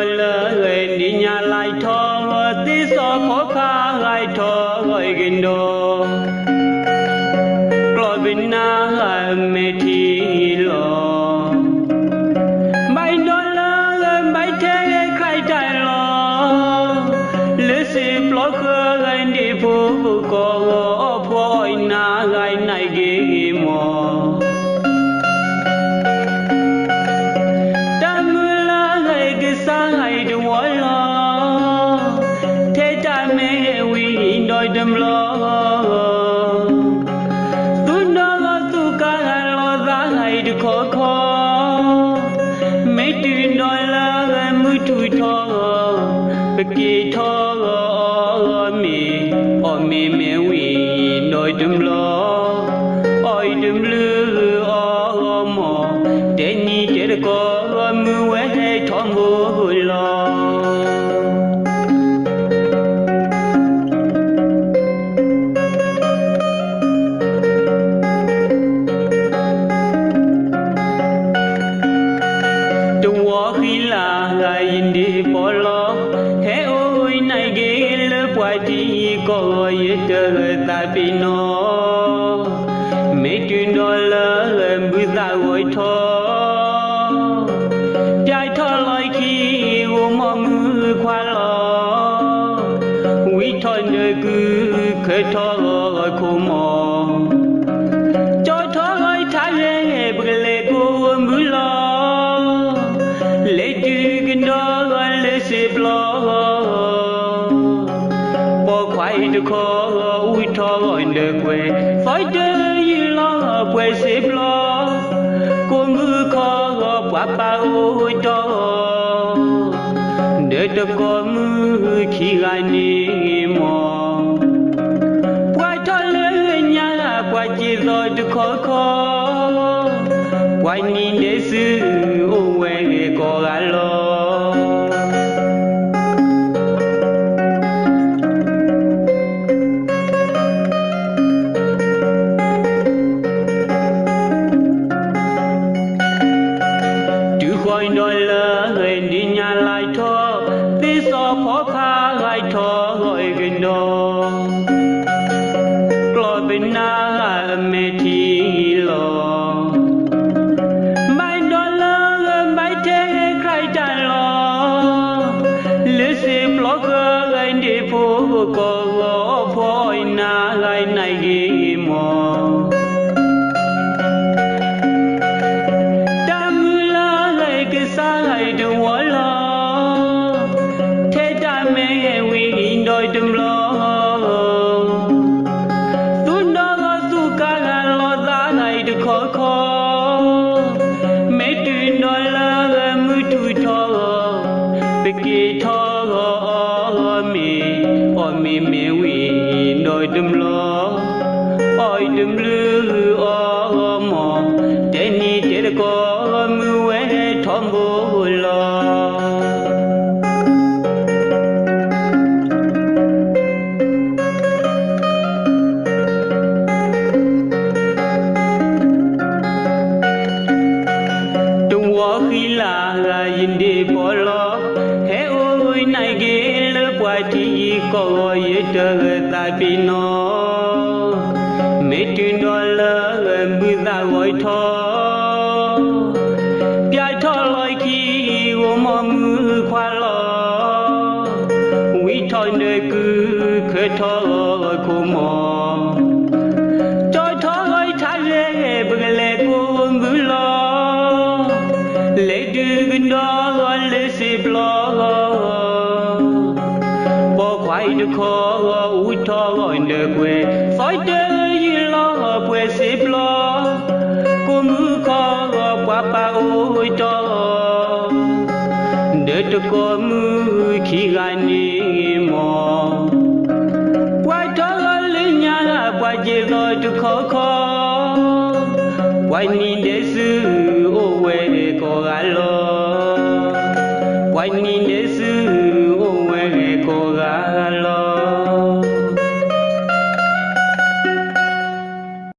lời đi nhà lại thọ tí so khó khá lại thọ gọi kinh đô rồi bên na mê thi lo bay đó là bay thế khai trái lo lưỡi xịp lo khơi đi phố có phôi na gai này ghê mò đâm lo tu nó tu cả lo ra hay được khó mấy chuyện nói là mới chui thò bê kia thò mì mẹ quỳ nói đâm lo oi đâm lư mò để ni để được có mưa quét hay thong vô lo có chờ ta bị nó mấy chuyện đó là bước ra gọi thọ trái thọ lại khi mong mưa qua lo quý thôi nơi cứ khởi thọ gọi khô mò cho thọ gọi thái lệ bực lệ cô mưa lo lệ chữ kinh đó gọi lệ xếp lo được khó ui thọ gọi được quê phải chơi như lo quê xếp lo cô ngư khó quả ba ôi cho để cho có mưa khi gai ni mò quay thọ lên nhà quay chỉ rồi được khó quay nhìn để xứ ô quê có gai lo nói lời đi nhà lại thọ tí so phó pha lại thọ gọi gần đó rồi bên na mê thi lo mai đó là mai thế khai trái lo lưỡi xịp lo cơ anh đi phố có phôi na gai này ghê mò đâm lo tu nó tu cả lo ra này được khó mấy chuyện nói là mới chui thò bê kia thò mì mẹ quỳ nói đâm lo oi đâm lư mò để ni để được có mưa quét thom vô lo có chờ ta bị nó mấy chuyện đó là bước ra gọi thọ trái thọ lại khi mong mưa qua lo quý thôi nơi cứ khởi thọ cô mò trái thọ gọi thái lệ bực lệ cô mưa lo lệ đưa gần đó gọi lệ xịp lo được khó ui thọ gọi được quê phải chơi như lo quê xếp lo cô mưa khó quả ba ôi cho để cho có mưa khi gai ni mò quay thọ lên nhà quay về rồi được khó quay nhìn để xứ ô quê có gai lo quay nhìn để xứ